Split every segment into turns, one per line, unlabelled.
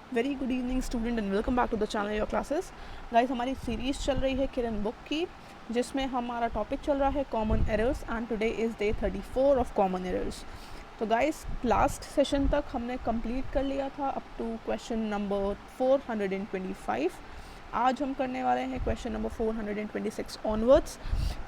Very good evening student and welcome back to the channel your classes. Guys, हमारी series चल रही है किरण book की, जिसमें हमारा टॉपिक चल रहा है common errors and today is day 34 of common errors. तो गाइस, लास्ट सेशन तक हमने कंप्लीट कर लिया था अप टू क्वेश्चन नंबर 425। आज हम करने वाले हैं क्वेश्चन नंबर 426 ऑनवर्ड्स।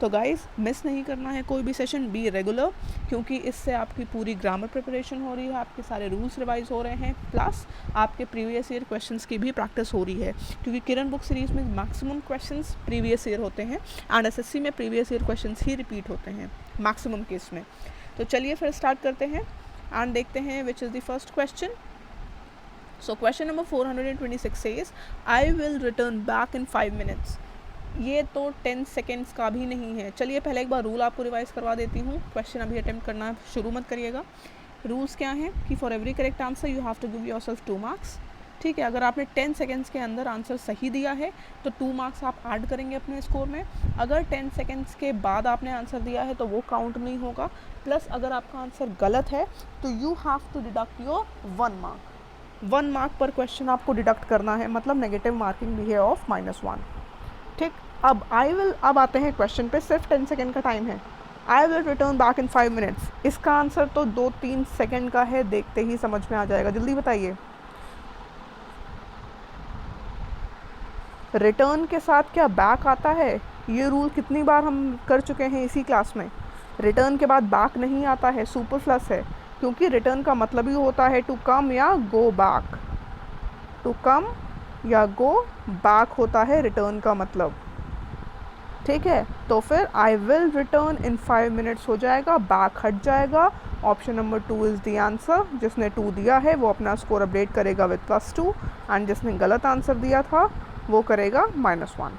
तो गाइस, मिस नहीं करना है कोई भी सेशन, बी रेगुलर, क्योंकि इससे आपकी पूरी ग्रामर प्रिपरेशन हो रही है, आपके सारे रूल्स रिवाइज हो रहे हैं, प्लस आपके प्रीवियस ईयर क्वेश्चंस की भी प्रैक्टिस हो रही है, क्योंकि किरण बुक सीरीज़ में मैक्सिमम क्वेश्चंस प्रीवियस ईयर होते हैं एंड एसएससी में प्रीवियस ईयर क्वेश्चंस ही रिपीट होते हैं मैक्सिमम केस में। तो चलिए फिर स्टार्ट करते हैं एंड देखते हैं which is the first question. So question number 426 says, I will return back in 5 minutes. ये तो 10 सेकेंड्स का भी नहीं है। चलिए पहले एक बार रूल आपको रिवाइज करवा देती हूँ, क्वेश्चन अभी अटेम्प्ट करना शुरू मत करिएगा। रूल्स क्या हैं कि for every correct answer you have to give yourself 2 marks. ठीक है, अगर आपने 10 सेकेंड्स के अंदर आंसर सही दिया है तो 2 मार्क्स आप ऐड करेंगे अपने स्कोर में। अगर 10 सेकेंड्स के बाद आपने आंसर दिया है तो वो काउंट नहीं होगा। प्लस अगर आपका आंसर गलत है तो you have to deduct your 1 mark. 1 mark पर क्वेश्चन आपको डिडक्ट करना है, मतलब नेगेटिव मार्किंग भी है ऑफ -1। ठीक, अब आते हैं क्वेश्चन पे। सिर्फ 10 सेकेंड का टाइम है। I will return back in 5 minutes. इसका आंसर तो 2-3 सेकेंड का है, देखते ही समझ में आ जाएगा। जल्दी बताइए, रिटर्न के साथ क्या बैक आता है? ये रूल कितनी बार हम कर चुके हैं इसी क्लास में। रिटर्न के बाद बैक नहीं आता है, सुपरफ्लस है, क्योंकि रिटर्न का मतलब ही होता है टू कम या गो बैक। टू कम या गो बैक होता है रिटर्न का मतलब। ठीक है, तो फिर I will return in 5 minutes हो जाएगा, बैक हट जाएगा। Option number 2 is the answer. जिसने 2 दिया है वो अपना स्कोर अपडेट करेगा विद +2 एंड जिसने गलत आंसर दिया था वो करेगा -1।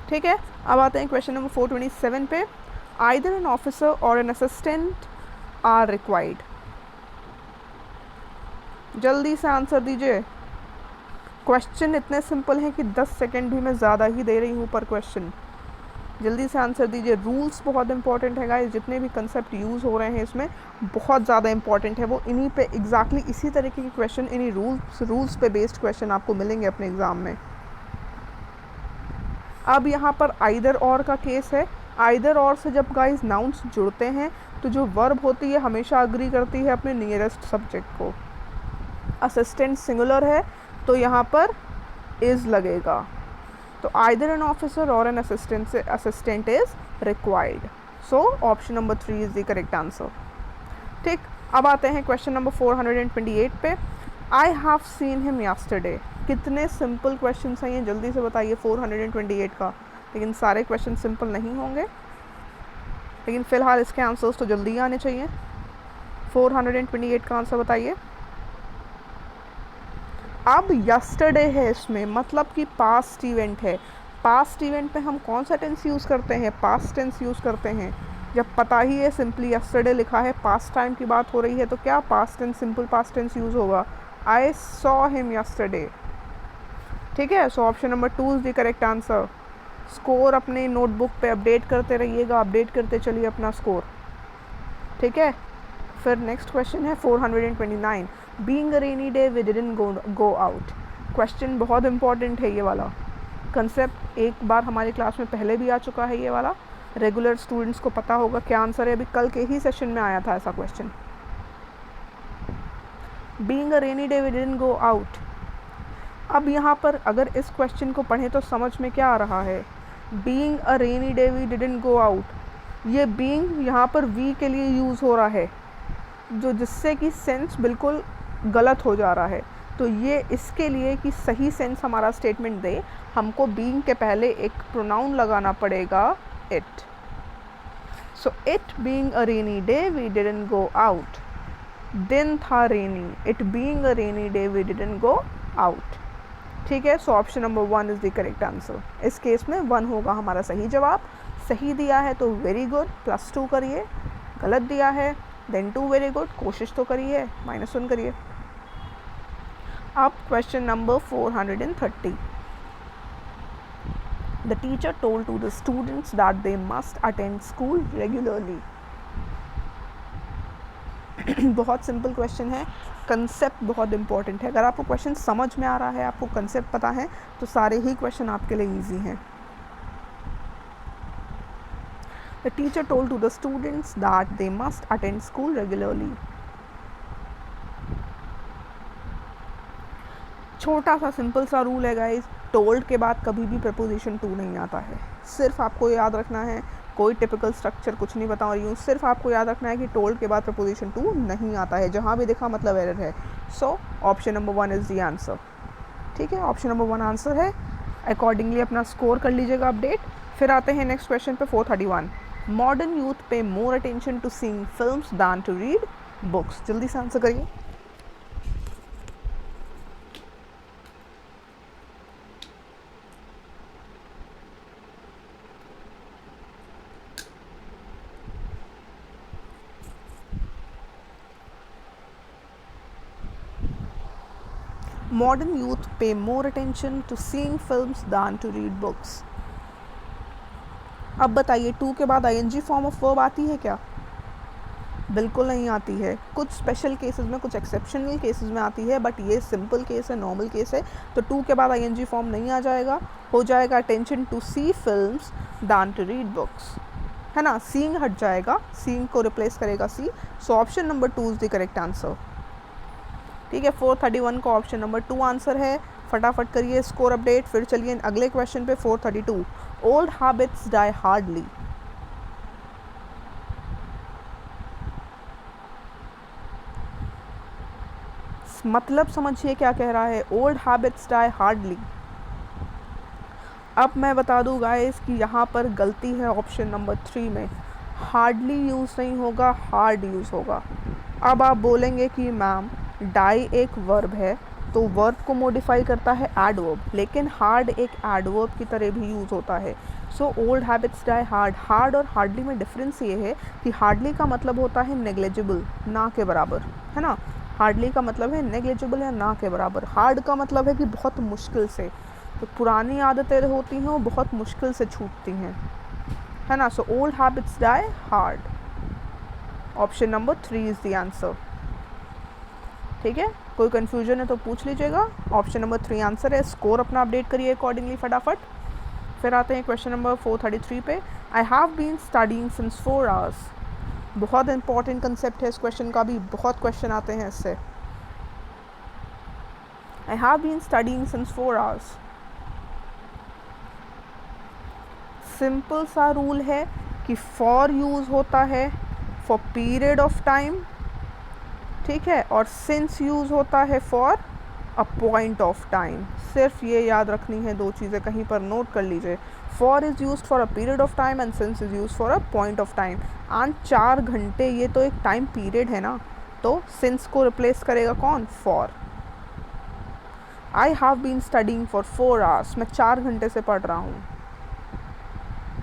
ठीक है, अब आते हैं क्वेश्चन नंबर 427 पे। आइदर एन ऑफिसर और एन असिस्टेंट आर रिक्वायर्ड। जल्दी से आंसर दीजिए। क्वेश्चन इतने सिंपल हैं कि 10 सेकेंड भी मैं ज़्यादा ही दे रही हूँ पर क्वेश्चन। जल्दी से आंसर दीजिए। रूल्स बहुत इंपॉर्टेंट है गाइस, जितने भी कंसेप्ट यूज़ हो रहे हैं इसमें बहुत ज़्यादा इंपॉर्टेंट है। वो इन्हीं पे एग्जैक्टली इसी तरीके के क्वेश्चन, इन्हीं रूल्स पे बेस्ड क्वेश्चन आपको मिलेंगे अपने एग्ज़ाम में। अब यहाँ पर आइदर और का केस है। आइदर और से जब गाइस नाउन्स जुड़ते हैं तो जो वर्ब होती है हमेशा अग्री करती है अपने नियरेस्ट सब्जेक्ट को। असिस्टेंट सिंगुलर है तो यहाँ पर इज़ लगेगा। तो आइदर एन ऑफिसर और an assistant is required. So option number 3 is the correct answer. ठीक, अब आते हैं क्वेश्चन नंबर 428 पे। I have seen him yesterday. कितने सिंपल क्वेश्चन हैं ये, जल्दी से बताइए 428 का। लेकिन सारे क्वेश्चन सिंपल नहीं होंगे, लेकिन फ़िलहाल इसके आंसर्स तो जल्दी आने चाहिए। 428 का आंसर बताइए। अब यस्टरडे है इसमें, मतलब कि पास्ट इवेंट है। पास्ट इवेंट में हम कौन सा टेंस यूज़ करते हैं? पास्ट टेंस यूज़ करते हैं। जब पता ही है सिंपली यस्टरडे लिखा है, पास्ट टाइम की बात हो रही है, तो क्या past tense, simple past tense use होगा। I saw him yesterday. ठीक है, so option number 2 is the correct answer. Score अपने नोटबुक पे अपडेट करते रहिएगा, अपडेट करते चलिए अपना स्कोर। ठीक है, फिर नेक्स्ट क्वेश्चन है 429। Being a rainy day we didn't go out. Question बहुत इंपॉर्टेंट है ये वाला। कंसेप्ट एक बार हमारी क्लास में पहले भी आ चुका है ये वाला। रेगुलर स्टूडेंट्स को पता होगा क्या आंसर है, अभी कल के ही सेशन में आया था ऐसा question. Being a rainy day we didn't go out. अब यहाँ पर अगर इस क्वेश्चन को पढ़ें तो समझ में क्या आ रहा है? Being a rainy day we didn't go out, ये बीइंग यहाँ पर वी के लिए यूज़ हो रहा है, जो जिससे कि सेंस बिल्कुल गलत हो जा रहा है। तो ये इसके लिए कि सही सेंस हमारा स्टेटमेंट दे, हमको बीइंग के पहले एक प्रोनाउन लगाना पड़ेगा, it. So it being a rainy day we didn't go out. दिन था rainy, it being a rainy day we didn't go out. ठीक है, so option number 1 is the correct answer. इस केस में 1 होगा हमारा सही जवाब। सही दिया है तो वेरी गुड, +2 करिए। गलत दिया है देन 2 वेरी गुड, कोशिश तो करिए, -1 करिए। अब question number 430। The teacher told to the students that they must attend school regularly. बहुत सिंपल क्वेश्चन है, कंसेप्ट बहुत इंपॉर्टेंट है। अगर आपको क्वेश्चन समझ में आ रहा है, आपको कंसेप्ट पता है, तो सारे ही क्वेश्चन आपके लिए ईजी हैं। The teacher told to the students that they must attend school regularly. छोटा सा सिंपल सा रूल है गाइस, टोल्ड के बाद कभी भी प्रपोजिशन टू नहीं आता है। सिर्फ आपको याद रखना है, कोई टिपिकल स्ट्रक्चर कुछ नहीं बता रही हूँ, सिर्फ आपको याद रखना है कि टोल्ड के बाद प्रपोजिशन टू नहीं आता है। जहाँ भी दिखा मतलब एरर है। So option number 1 is the answer. ठीक है, ऑप्शन नंबर 1 आंसर है। अकॉर्डिंगली अपना स्कोर कर लीजिएगा अपडेट। फिर आते हैं नेक्स्ट क्वेश्चन पे 431। Modern youth pay more attention to seeing films than to read books. जल्दी से आंसर करिए। Modern youth pay more attention to seeing films than to read books. अब बताइए, टू के बाद आईएनजी फॉर्म ऑफ वर्ब आती है क्या? बिल्कुल नहीं आती है। कुछ स्पेशल केसेस में, कुछ एक्सेप्शनल केसेस में आती है, बट ये सिंपल केस है, नॉर्मल केस है, तो टू के बाद आईएनजी फॉर्म नहीं आ जाएगा। हो जाएगा attention to see films than to read books, है ना। सीइंग हट जाएगा, सीइंग को रिप्लेस करेगा see. So option number 2 is the correct answer. ठीक है, 431 का ऑप्शन नंबर 2 आंसर है। फटाफट करिए स्कोर अपडेट। फिर चलिए अगले क्वेश्चन पे 432। Old habits die hardly. मतलब समझिए क्या कह रहा है, ओल्ड हैबिट्स डाई हार्डली। अब मैं बता दूं गाइस कि यहाँ पर गलती है ऑप्शन नंबर 3 में। हार्डली यूज़ नहीं होगा, हार्ड यूज़ होगा। अब आप बोलेंगे कि मैम डाई एक वर्ब है, तो वर्ब को मॉडिफाई करता है एडवर्ब, लेकिन हार्ड एक एडवर्ब की तरह भी यूज़ होता है। So old habits die hard. Hard और हार्डली में डिफरेंस ये है कि हार्डली का मतलब होता है नेग्लिजिबल, ना के बराबर, है ना। हार्डली का मतलब है नेग्लिजिबल या ना के बराबर। हार्ड का मतलब है कि बहुत मुश्किल से, तो पुरानी आदतें होती हैं वो बहुत मुश्किल से छूटती हैं, है ना। So old habits die hard. Option number 3 is the answer. ठीक है, कोई कन्फ्यूजन है तो पूछ लीजिएगा। ऑप्शन नंबर 3 आंसर है। स्कोर अपना अपडेट करिए अकॉर्डिंगली फटाफट। फिर आते हैं क्वेश्चन नंबर 433 पे। I have been studying since 4 hours. बहुत इंपॉर्टेंट कंसेप्ट है इस क्वेश्चन का भी, बहुत क्वेश्चन आते हैं इससे। I have been studying since 4 hours. Simple सा रूल है कि फॉर यूज़ होता है फॉर पीरियड ऑफ टाइम, ठीक है, और सिंस यूज़ होता है for a point of time. सिर्फ ये याद रखनी है, दो चीज़ें कहीं पर नोट कर लीजिए। For is use for a period of time and since is use for a point of time. And 4 घंटे ये तो एक टाइम पीरियड है ना, तो सिंस को रिप्लेस करेगा कौन? For. I have been studying for 4 hours. मैं 4 घंटे से पढ़ रहा हूँ।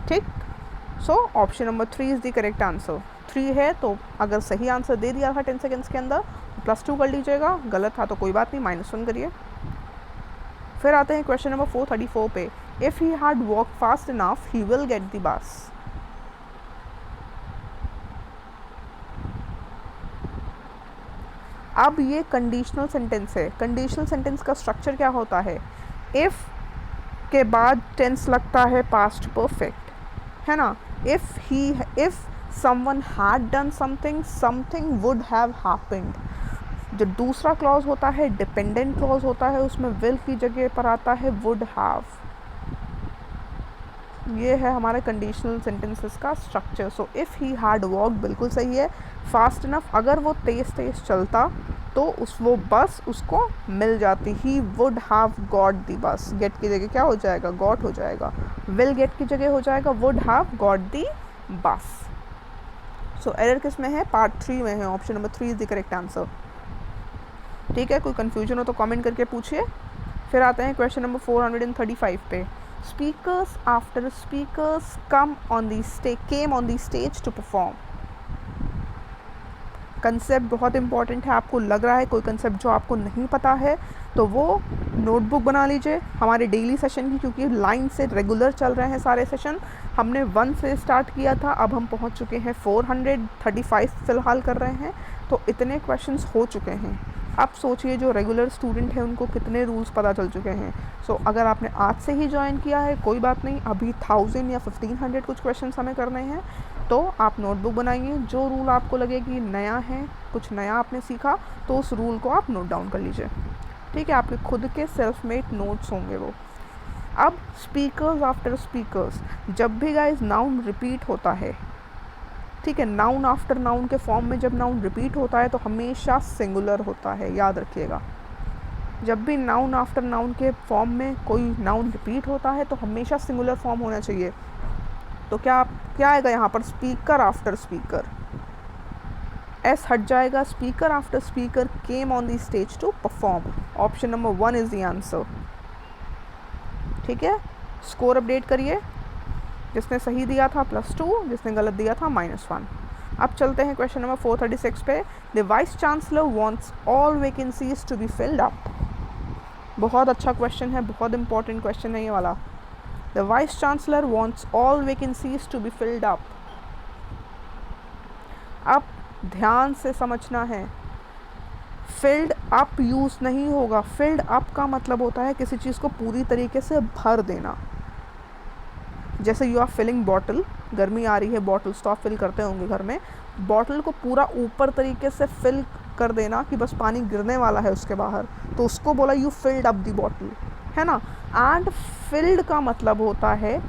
ठीक, so option number 3 is the correct answer. 3 है, तो अगर सही आंसर दे दिया था 10 सेकेंड्स के अंदर +2 कर लीजिएगा, गलत था तो कोई बात नहीं, -1 करिए। फिर आते हैं क्वेश्चन नंबर 434 पे। If he had walk fast enough he will get the bus. अब ये कंडीशनल सेंटेंस है। कंडीशनल सेंटेंस का स्ट्रक्चर क्या होता है? इफ़ के बाद टेंस लगता है पास्ट परफेक्ट, है ना। If someone had done something, something would have happened। जो दूसरा क्लॉज होता है डिपेंडेंट क्लॉज होता है, उसमें विल की जगह पर आता है वुड हैव। ये है हमारे कंडीशनल सेंटेंसेस का structure. So if he had walk बिल्कुल सही है। फास्ट इनफ, अगर वो तेज़ चलता तो वो बस उसको मिल जाती। He would have got the बस। गेट की जगह क्या हो जाएगा? गॉट हो जाएगा। विल गेट की जगह हो जाएगा वुड हैव गॉट दी बस। सो एरर किस में है? पार्ट 3 में है। Option number 3 is the correct answer. ठीक है, कोई कन्फ्यूजन हो तो कमेंट करके पूछिए। फिर आते हैं क्वेश्चन नंबर 435 पे। Speakers after speakers came on the stage to perform. Concept बहुत इंपॉर्टेंट है। आपको लग रहा है कोई कंसेप्ट जो आपको नहीं पता है तो वो नोटबुक बना लीजिए हमारे डेली सेशन की, क्योंकि लाइन से रेगुलर चल रहे हैं सारे सेशन। हमने 1 से स्टार्ट किया था, अब हम पहुंच चुके हैं 435 फ़िलहाल कर रहे हैं। तो इतने क्वेश्चंस हो चुके हैं। अब सोचिए जो रेगुलर स्टूडेंट है उनको कितने रूल्स पता चल चुके हैं। सो अगर आपने आज से ही ज्वाइन किया है कोई बात नहीं, अभी 1000 या 1500 कुछ क्वेश्चंस हमें करने हैं, तो आप नोटबुक बनाइए, जो रूल आपको लगे कि नया है, कुछ नया आपने सीखा, तो उस रूल को आप नोट डाउन कर लीजिए। ठीक है, आपके खुद के सेल्फ मेड नोट्स होंगे वो। अब स्पीकर्स आफ्टर स्पीकर्स, जब भी गाइस नाउन रिपीट होता है, ठीक है, नाउन आफ्टर नाउन के फॉर्म में जब नाउन रिपीट होता है तो हमेशा सिंगुलर होता है, याद रखिएगा। जब भी नाउन आफ्टर नाउन के फॉर्म में कोई नाउन रिपीट होता है तो हमेशा सिंगुलर फॉर्म होना चाहिए। तो क्या आएगा यहाँ पर? स्पीकर आफ्टर स्पीकर, एस हट जाएगा, speaker after speaker came on the stage to perform. Option number 1 is the answer. ठीक है, स्कोर अपडेट करिए, जिसने सही दिया था +2, जिसने गलत दिया था -1। अब चलते हैं क्वेश्चन नंबर 436 पे। The vice chancellor wants all vacancies to be filled up. बहुत अच्छा क्वेश्चन है, बहुत इंपॉर्टेंट क्वेश्चन है ये वाला। The vice chancellor wants all vacancies to be filled up. अब ध्यान से समझना है, फिल्ड अप यूज़ नहीं होगा। फिल्ड अप का मतलब होता है किसी चीज़ को पूरी तरीके से भर देना। जैसे यू आर फिलिंग बॉटल, गर्मी आ रही है, बॉटल्स तो आप फिल करते होंगे घर में, बॉटल को पूरा ऊपर तरीके से फिल कर देना कि बस पानी गिरने वाला है उसके बाहर, तो उसको बोला you filled up the bottle, है ना। एंड फिल्ड का मतलब होता है,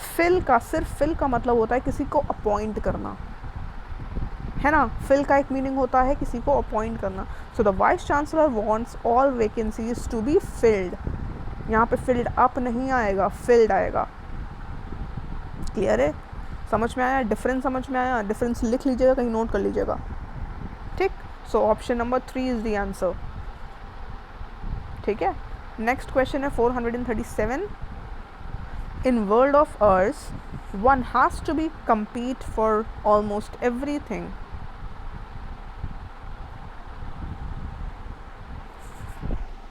सिर्फ फिल का मतलब होता है किसी को अपॉइंट करना, है ना। फिल का एक मीनिंग होता है किसी को अपॉइंट करना। So the vice chancellor wants all vacancies to be filled. यहाँ पे फिल्ड अप नहीं आएगा, फिल्ड आएगा। क्लियर है? समझ में आया? डिफरेंस समझ में आया? डिफरेंस लिख लीजिएगा, कहीं नोट कर लीजिएगा। ठीक, so option number 3 is the answer. ठीक है, नेक्स्ट क्वेश्चन है 437। In world of earth one has to be compete for almost everything.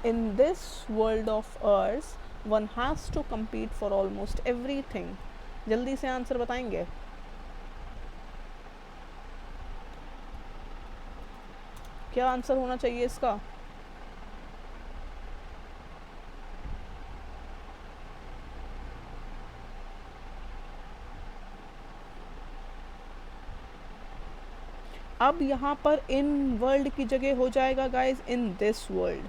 In this world of ours one has to compete for almost everything. जल्दी से answer बताएंगे। क्या answer होना चाहिए इसका? अब यहाँ पर इन वर्ल्ड की जगह हो जाएगा गाइज इन दिस वर्ल्ड,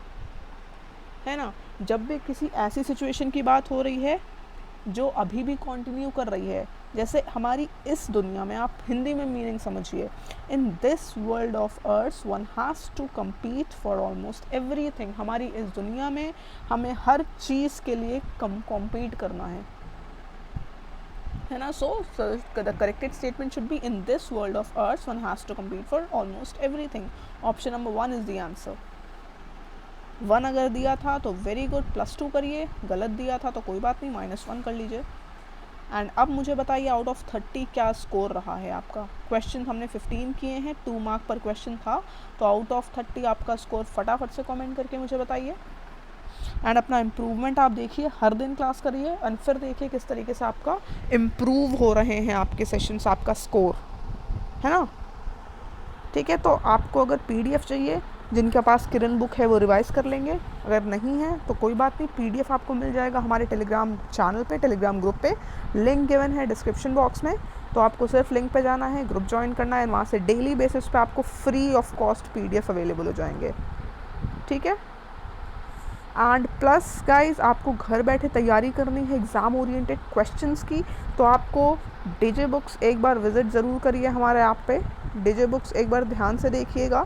है ना। जब भी किसी ऐसी सिचुएशन की बात हो रही है जो अभी भी कंटिन्यू कर रही है, जैसे हमारी इस दुनिया में, आप हिंदी में मीनिंग समझिए, in this world of earth one has to compete for almost everything. हमारी इस दुनिया में हमें हर चीज़ के लिए कम्पीट करना है ना। So the corrected statement should be in this world of earth one has to compete for almost everything. Option number 1 is the answer. 1 अगर दिया था तो वेरी गुड, +2 करिए, गलत दिया था तो कोई बात नहीं, -1 कर लीजिए। एंड अब मुझे बताइए आउट ऑफ 30 क्या स्कोर रहा है आपका। क्वेश्चन हमने 15 किए हैं, 2 मार्क पर क्वेश्चन था, तो आउट ऑफ 30 आपका स्कोर फटाफट से कमेंट करके मुझे बताइए। एंड अपना इम्प्रूवमेंट आप देखिए, हर दिन क्लास करिए एंड फिर देखिए किस तरीके से आपका इम्प्रूव हो रहे हैं आपके सेशंस, आपका स्कोर, है ना। ठीक है, तो आपको अगर PDF चाहिए, जिनके पास किरण बुक है वो रिवाइज़ कर लेंगे, अगर नहीं है तो कोई बात नहीं, PDF आपको मिल जाएगा हमारे टेलीग्राम चैनल पे, टेलीग्राम ग्रुप पे, लिंक गिवन है डिस्क्रिप्शन बॉक्स में। तो आपको सिर्फ लिंक पे जाना है, ग्रुप ज्वाइन करना है, वहाँ से डेली बेसिस पे आपको free of cost PDF available हो जाएंगे। ठीक है, एंड प्लस गाइज आपको घर बैठे तैयारी करनी है एग्ज़ाम ओरिएंटेड क्वेश्चंस की, तो आपको डीजे बुक्स एक बार विज़िट ज़रूर करिए हमारे ऐप पे। डीजे बुक्स एक बार ध्यान से देखिएगा,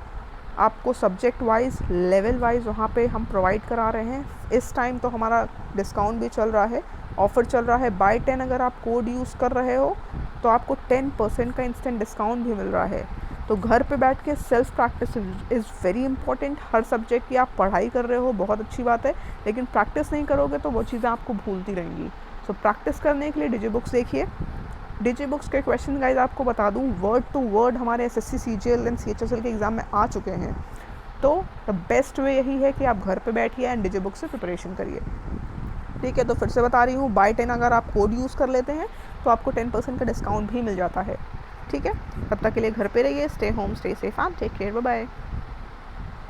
आपको सब्जेक्ट वाइज, लेवल वाइज वहाँ पे हम प्रोवाइड करा रहे हैं। इस टाइम तो हमारा डिस्काउंट भी चल रहा है, ऑफ़र चल रहा है, बाय 10 अगर आप कोड यूज़ कर रहे हो तो आपको 10% का इंस्टेंट डिस्काउंट भी मिल रहा है। तो घर पे बैठ के self practice is very important. Her subject की आप पढ़ाई कर रहे हो, बहुत अच्छी बात है, लेकिन प्रैक्टिस नहीं करोगे तो वो चीज़ें आपको भूलती रहेंगी। सो प्रैक्टिस करने के लिए डीजे बुक्स देखिए। डीजे बुक्स के क्वेश्चन गाइज आपको बता दूं, वर्ड टू वर्ड हमारे SSC CGL एंड CHSL के एग्ज़ाम में आ चुके हैं। तो द बेस्ट वे यही है कि आप घर पे बैठिए एंड डीजे बुक से प्रिपरेशन करिए। ठीक है, तो फिर से बता रही हूँ, बाय 10 अगर आप कोड यूज़ कर लेते हैं तो आपको 10% का डिस्काउंट भी मिल जाता है। ठीक है, तब तक के लिए घर पे रहिए, stay home, stay safe and take care, bye bye.